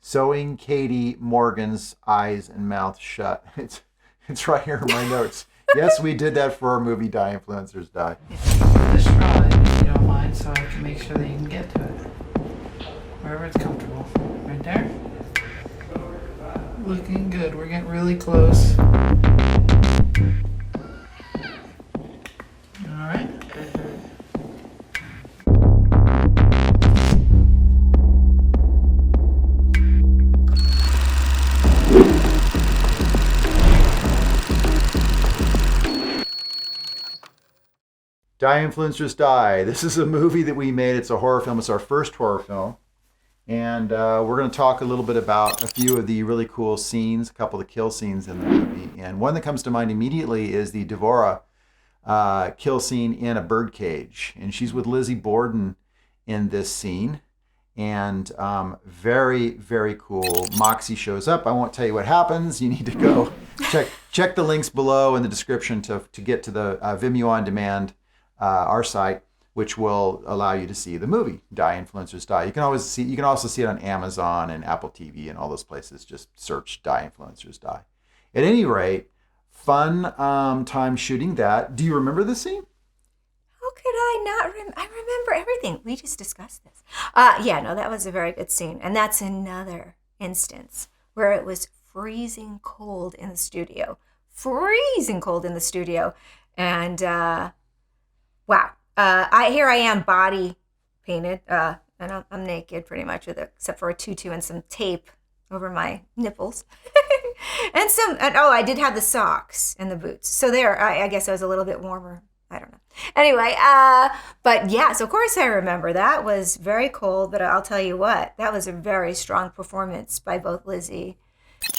Sewing Katie Morgan's eyes and mouth shut. It's right here in my notes. Yes, we did that for our movie Die Influencers Die. Just try if you don't mind, so I can make sure that you can get to it. Wherever it's comfortable. Right there? Looking good. We're getting really close. Alright. Die Influencers Die. This is a movie that we made. It's a horror film. It's our first horror film. And we're going to talk a little bit about a few of the really cool scenes, a couple of the kill scenes in the movie. And one that comes to mind immediately is the Devorah kill scene in a birdcage. And she's with Lizzie Borden in this scene. And very, very cool. Moxie shows up. I won't tell you what happens. You need to go check the links below in the description to get to the Vimeo On Demand, our site, which will allow you to see the movie Die Influencers Die. You can also see it on Amazon and Apple TV and all those places. Just search Die Influencers Die. At any rate, fun time shooting that. Do you remember the scene? How could I not? I remember everything. We just discussed this. That was a very good scene, and that's another instance where it was freezing cold in the studio. And wow. Here I am, body painted, and I'm naked pretty much, except for a tutu and some tape over my nipples, I did have the socks and the boots. So I guess I was a little bit warmer. I don't know. Anyway, but yes, of course I remember that was very cold. But I'll tell you what, that was a very strong performance by both Lizzie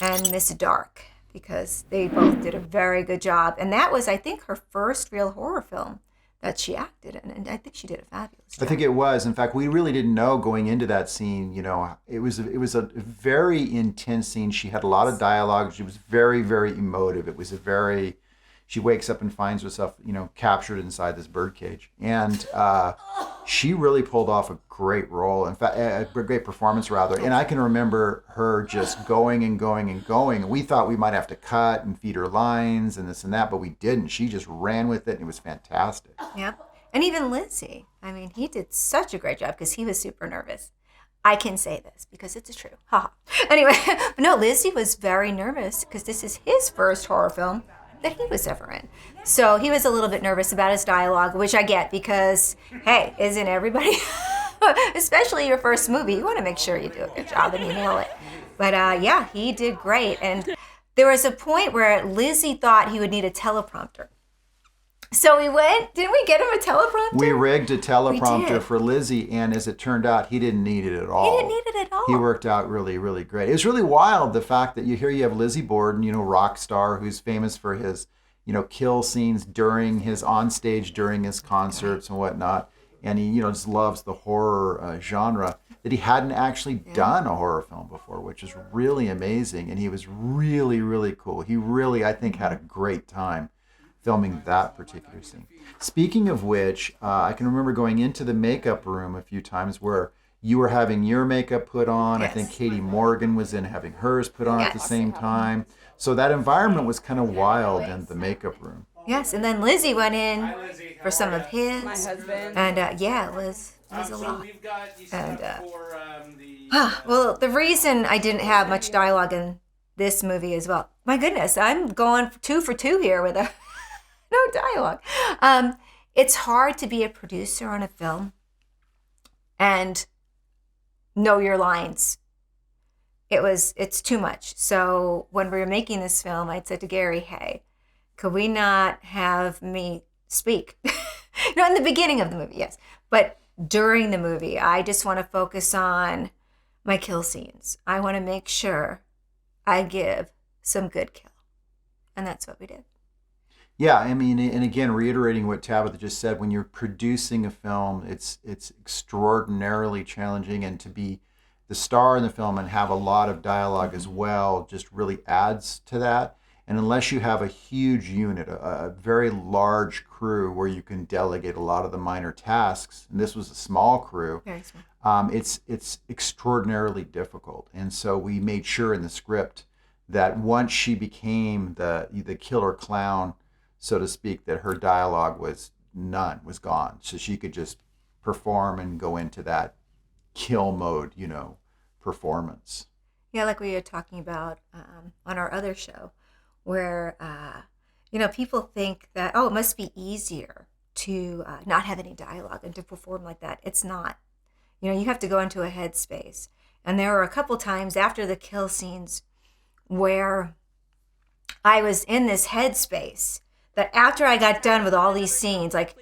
and Miss Dark, because they both did a very good job, and that was, I think, her first real horror film that she acted in, and I think she did a fabulous job. I think it was. In fact, we really didn't know going into that scene. It was a very intense scene. She had a lot of dialogue. She was very, very emotive. She wakes up and finds herself, captured inside this birdcage, and she really pulled off a great role. In fact, a great performance rather. And I can remember her just going and going and going. And we thought we might have to cut and feed her lines and this and that, but we didn't. She just ran with it, and it was fantastic. Yeah, and even Lizzie. I mean, he did such a great job because he was super nervous. I can say this because it's true. Haha. Anyway, but no, Lizzie was very nervous because this is his first horror film that he was ever in. So he was a little bit nervous about his dialogue, which I get because, hey, isn't everybody, especially your first movie, you want to make sure you do a good job and you nail it. But he did great. And there was a point where Lizzie thought he would need a teleprompter. So we went, didn't we get him a teleprompter? We rigged a teleprompter for Lizzie, and as it turned out, he didn't need it at all. He didn't need it at all. He worked out really, really great. It was really wild, the fact that you have Lizzie Borden, rock star, who's famous for his, kill scenes during his concerts and whatnot. And he, just loves the horror genre, that he hadn't actually done a horror film before, which is really amazing. And he was really, really cool. He really, I think, had a great time filming that particular scene. Speaking of which, I can remember going into the makeup room a few times where you were having your makeup put on. Yes. I think Katie Morgan was in having hers put on at the same time. So that environment was kind of wild in the makeup room. Yes, and then Lizzie went in for some of his. My husband. And it was a lot. And well, the reason I didn't have much dialogue in this movie as well, my goodness, I'm going 2 for 2 here with no dialogue. It's hard to be a producer on a film and know your lines. It's too much. So when we were making this film, I said to Gary, hey, could we not have me speak? In the beginning of the movie, yes. But during the movie, I just want to focus on my kill scenes. I want to make sure I give some good kill. And that's what we did. Yeah, I mean, and again, reiterating what Tabitha just said, when you're producing a film, it's extraordinarily challenging, and to be the star in the film and have a lot of dialogue as well just really adds to that. And unless you have a huge unit, a very large crew where you can delegate a lot of the minor tasks, and this was a small crew, Very small. it's extraordinarily difficult. And so we made sure in the script that once she became the killer clown, so to speak, that her dialogue was gone. So she could just perform and go into that kill mode, performance. Yeah, like we were talking about on our other show, where, people think that, it must be easier to not have any dialogue and to perform like that. It's not. You have to go into a headspace. And there were a couple times after the kill scenes where I was in this headspace that after I got done with all these scenes, like,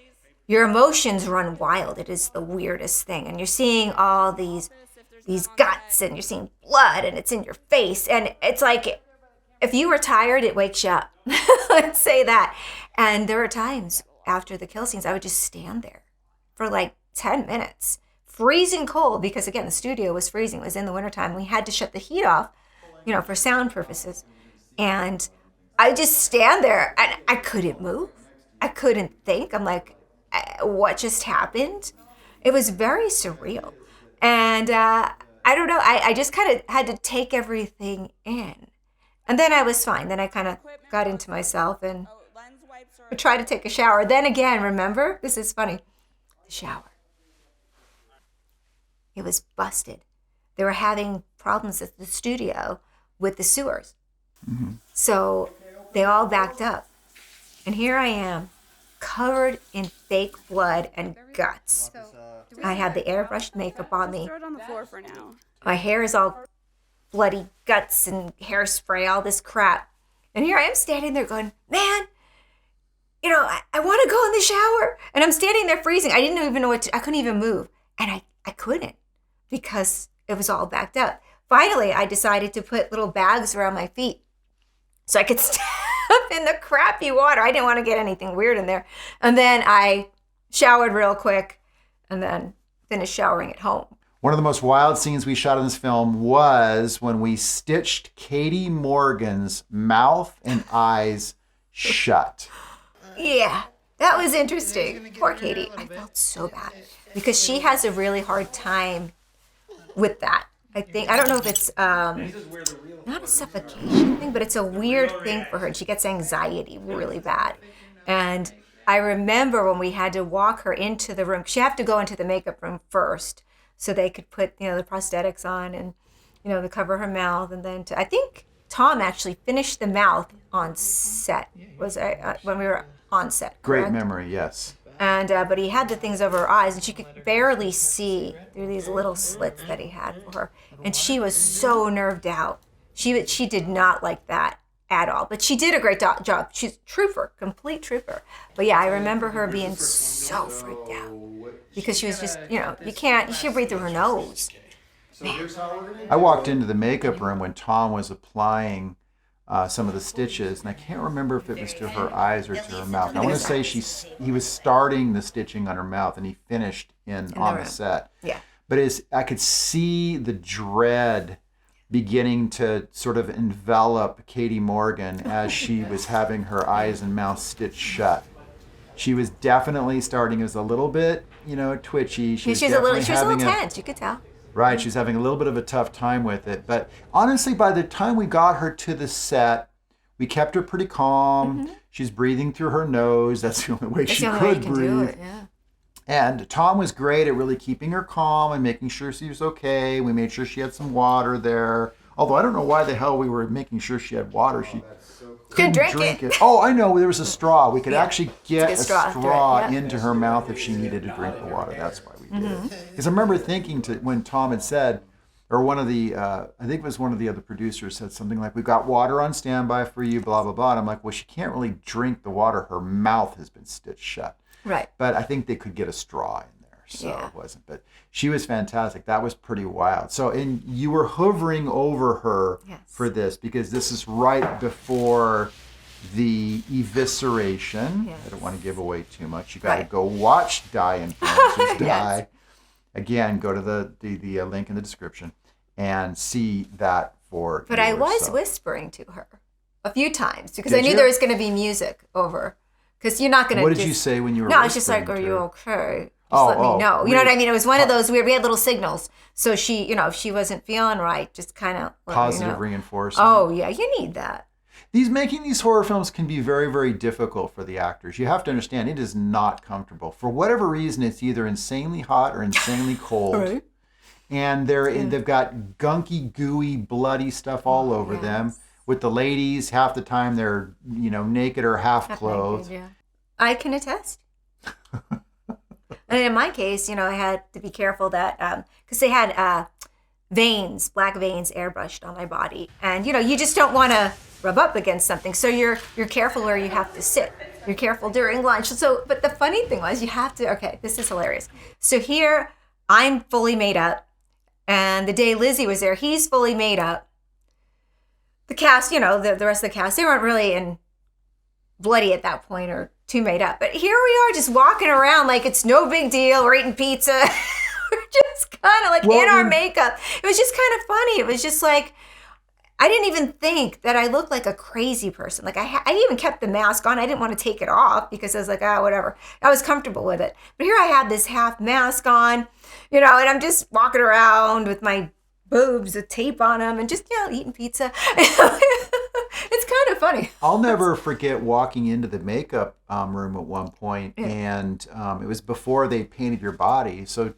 your emotions run wild. It is the weirdest thing. And you're seeing all these guts, and you're seeing blood, and it's in your face. And it's like, if you were tired, it wakes you up. Let's say that. And there were times after the kill scenes, I would just stand there for like 10 minutes, freezing cold, because again, the studio was freezing. It was in the wintertime. We had to shut the heat off, for sound purposes. And I just stand there, and I couldn't move. I couldn't think. I'm like, what just happened? It was very surreal. And I don't know, I just kind of had to take everything in. And then I was fine. Then I kind of got into myself and tried to take a shower. Then again, remember, this is funny, the shower. It was busted. They were having problems at the studio with the sewers. Mm-hmm. So they all backed up. And here I am, covered in fake blood and guts. I had the airbrushed makeup on me. Throw it on the floor for now. My hair is all bloody guts and hairspray, all this crap. And here I am standing there going, man, I want to go in the shower. And I'm standing there freezing. I didn't even know I couldn't even move. And I couldn't, because it was all backed up. Finally, I decided to put little bags around my feet so I could step in the crappy water. I didn't want to get anything weird in there. And then I showered real quick and then finished showering at home. One of the most wild scenes we shot in this film was when we stitched Katie Morgan's mouth and eyes shut. Yeah, that was interesting. Poor Katie. I felt so bad because she has a really hard time with that. I don't know if it's not a suffocation thing, but it's a weird thing for her. She gets anxiety really bad. And I remember when we had to walk her into the room, she had to go into the makeup room first so they could put, the prosthetics on and, to cover her mouth. And then I think Tom actually finished the mouth on set, when we were on set. Correct? Great memory, yes. And but he had the things over her eyes, and she could barely see through these little slits that he had for her. And she was so nerved out. She did not like that at all. But she did a great job. She's a trooper, complete trooper. But yeah, I remember her being so freaked out because she was just, she breathed through her nose. Man. I walked into the makeup room when Tom was applying some of the stitches, and I can't remember if it was to her eyes or to her mouth. I want to say he was starting the stitching on her mouth, and he finished on the set. Yeah. But I could see the dread beginning to sort of envelop Katie Morgan as she was having her eyes and mouth stitched shut. She was definitely starting as a little bit, twitchy. She was a little tense. You could tell. Right, she's having a little bit of a tough time with it. But honestly, by the time we got her to the set, we kept her pretty calm. Mm-hmm. She's breathing through her nose. That's the only way she could breathe. Do it, yeah. And Tom was great at really keeping her calm and making sure she was okay. We made sure she had some water there. Although I don't know why the hell we were making sure she had water. She couldn't drink it. Oh, I know. There was a straw. We could actually get a straw into her mouth if she needed to drink the water. That's why we did it. Because I remember thinking when Tom had said, or one of the, I think it was one of the other producers said something like, we've got water on standby for you, blah, blah, blah. And I'm like, well, she can't really drink the water. Her mouth has been stitched shut. Right. But I think they could get a straw in there. So it wasn't. But she was fantastic. That was pretty wild. So, and you were hovering over her for this because this is right before the evisceration. Yes. I don't want to give away too much. You got to go watch Die Influencers Die. Yes. Again, go to the link in the description and see that for But I was whispering to her a few times because I knew there was going to be music over. Because you're not going to... What did you say when you were No, I was just like, are you okay? Just let me know. You know what I mean? It was one of those weird, we had little signals. So she, if she wasn't feeling right, just kind of positive reinforcement. Oh, yeah, you need that. Making these horror films can be very, very difficult for the actors. You have to understand it is not comfortable. For whatever reason, it's either insanely hot or insanely cold. Right. And they've got gunky, gooey, bloody stuff all over them. With the ladies, half the time they're, naked or half clothed. Naked, yeah. I can attest. And in my case, I had to be careful that, because they had black veins airbrushed on my body. And, you just don't want to rub up against something. So you're careful where you have to sit. You're careful during lunch. But the funny thing was this is hilarious. So here I'm fully made up. And the day Lizzie was there, he's fully made up. The cast, the rest of the cast, they weren't really in bloody at that point or too made up. But here we are just walking around like it's no big deal. We're eating pizza. We're just kind of like in our makeup. It was just kind of funny. It was just like, I didn't even think that I looked like a crazy person. Like I even kept the mask on. I didn't want to take it off because I was like, whatever. I was comfortable with it. But here I had this half mask on, and I'm just walking around with my boobs with tape on them and just, eating pizza. It's kind of funny. I'll never forget walking into the makeup room at one point, and it was before they painted your body. So,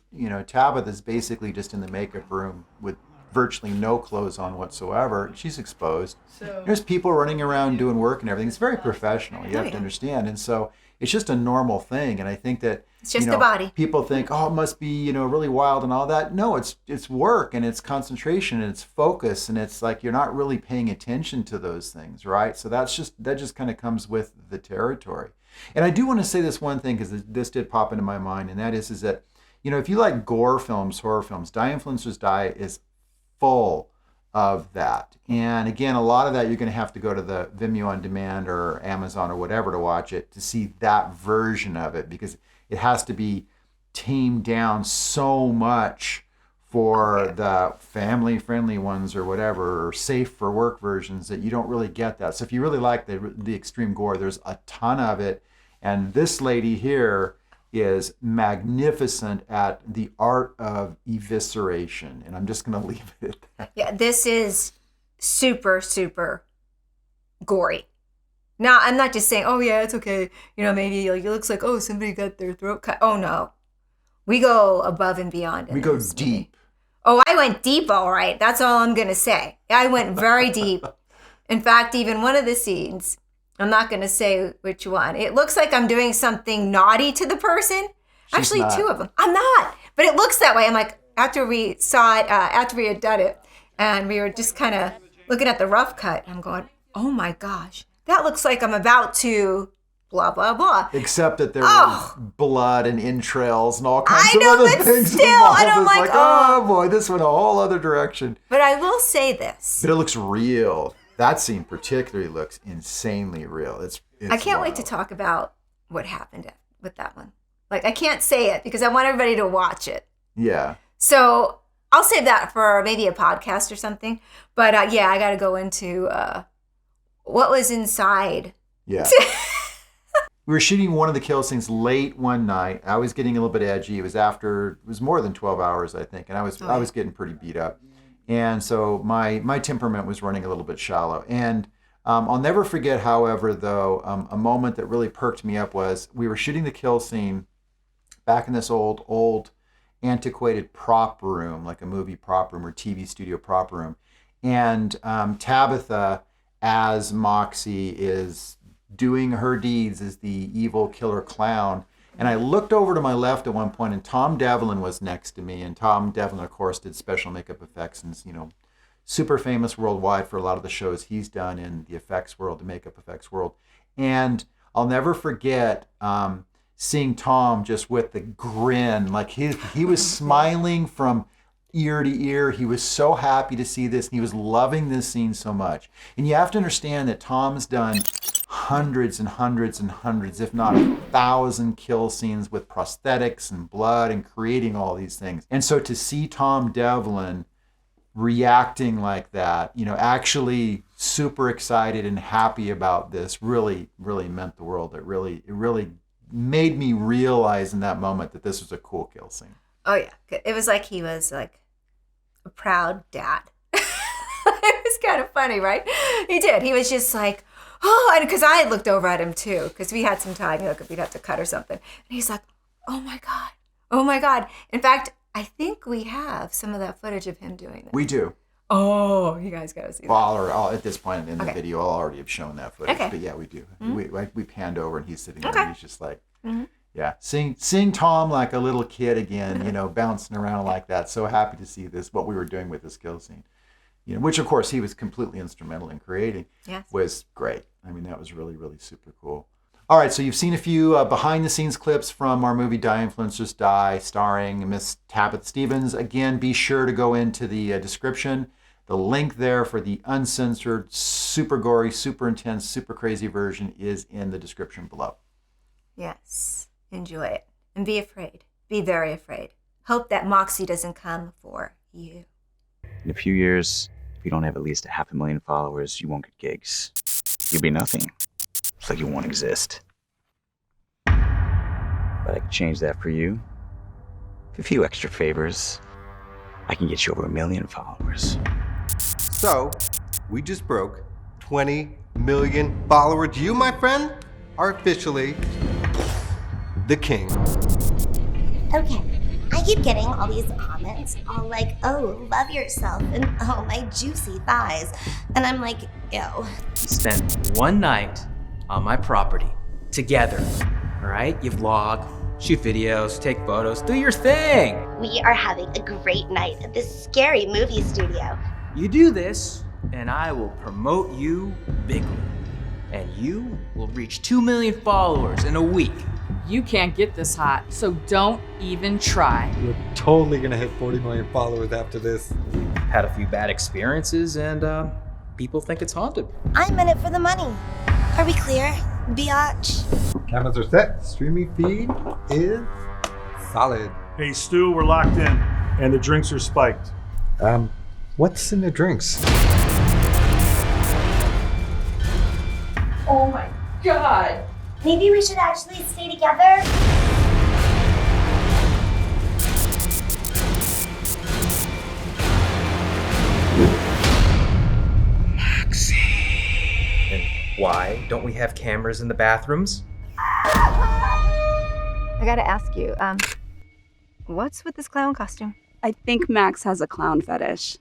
Tabitha's basically just in the makeup room with virtually no clothes on whatsoever. She's exposed. There's people running around doing work and everything. It's very professional. You have to understand. And so it's just a normal thing. And I think that it's just a body. People think, it must be, really wild and all that. No, it's work and it's concentration and it's focus, and it's like you're not really paying attention to those things, right? So that just kind of comes with the territory. And I do want to say this one thing, because this did pop into my mind, and that is that, if you like gore films, horror films, Die Influencers Die is full of that. And again, a lot of that you're going to have to go to the Vimeo on demand or Amazon or whatever to watch it, to see that version of it, because it has to be tamed down so much for the family friendly ones or whatever, or safe for work versions, that you don't really get that. So if you really like the extreme gore, there's a ton of it. And this lady here is magnificent at the art of evisceration. And I'm just going to leave it at that. Yeah, this is super, super gory. Now, I'm not just saying, it's okay. Maybe it looks like, somebody got their throat cut. Oh, no. We go above and beyond. We go deep. Oh, I went deep, all right. That's all I'm going to say. I went very deep. In fact, even one of the scenes, I'm not going to say which one. It looks like I'm doing something naughty to the person. Actually, two of them. I'm not. But it looks that way. I'm like, after we saw it, after we had done it, and we were just kind of looking at the rough cut, I'm going, oh my gosh, that looks like I'm about to blah, blah, blah. Except that there was blood and entrails and all kinds of other things. Still, and I'm like, oh boy, this went a whole other direction. But I will say this. But it looks real. That scene particularly looks insanely real. It's I can't wait to talk about what happened with that one. Like, I can't say it because I want everybody to watch it. Yeah. So I'll save that for maybe a podcast or something. But I got to go into what was inside. Yeah. We were shooting one of the kill scenes late one night. I was getting a little bit edgy. It was more than 12 hours, I think. And I was getting pretty beat up. And so my temperament was running a little bit shallow. And I'll never forget, however, though, a moment that really perked me up was we were shooting the kill scene back in this old antiquated prop room, like a movie prop room or TV studio prop room. And Tabitha, as Moxie, is doing her deeds as the evil killer clown. And I looked over to my left at one point, and Tom Devlin was next to me. And Tom Devlin, of course, did special makeup effects and, super famous worldwide for a lot of the shows he's done in the effects world, the makeup effects world. And I'll never forget seeing Tom just with the grin, like he was smiling from ear to ear. He was so happy to see this, and he was loving this scene so much. And you have to understand that Tom's done hundreds and hundreds and hundreds, if not 1,000 kill scenes with prosthetics and blood and creating all these things. And so to see Tom Devlin reacting like that, actually super excited and happy about this really, really meant the world. It really made me realize in that moment that this was a cool kill scene. Oh yeah, it was like he was like a proud dad. It was kind of funny, right? He did. He was just like, oh, and because I had looked over at him too, because we had some time, we'd have to cut or something. And he's like, oh my God, oh my God. In fact, I think we have some of that footage of him doing that. We do. Oh, you guys got to see that. Well, at this point in the video, I'll already have shown that footage. Okay. But yeah, we do. We panned over and he's sitting there Okay. and he's just like, yeah, seeing Tom like a little kid again, bouncing around like that. So happy to see this, what we were doing with this kill scene. Which of course he was completely instrumental in creating. Yes. Was great. I mean, that was really, really super cool. All right, so you've seen a few behind-the-scenes clips from our movie Die Influencers Die, starring Miss Tabitha Stevens. Again, be sure to go into the description. The link there for the uncensored, super gory, super intense, super crazy version is in the description below. Yes. Enjoy it. And be afraid. Be very afraid. Hope that Moxie doesn't come for you. In a few years, if you don't have at least 500,000 followers, you won't get gigs. You'll be nothing. It's like you won't exist. But I can change that for you. With a few extra favors, I can get you over 1 million followers. So, we just broke 20 million followers. You, my friend, are officially the king. Okay, I keep getting all these comments, all like, oh, love yourself, and oh, my juicy thighs. And I'm like, ew. Spent one night on my property together, all right? You vlog, shoot videos, take photos, do your thing. We are having a great night at this scary movie studio. You do this, and I will promote you bigly. And you will reach 2 million followers in a week. You can't get this hot, so don't even try. You're totally gonna hit 40 million followers after this. Had a few bad experiences, and people think it's haunted. I'm in it for the money. Are we clear, biatch? Cameras are set. Streaming feed is solid. Hey, Stu, we're locked in, and the drinks are spiked. What's in the drinks? Oh my God. Maybe we should actually stay together? And why don't we have cameras in the bathrooms? I gotta ask you, what's with this clown costume? I think Max has a clown fetish.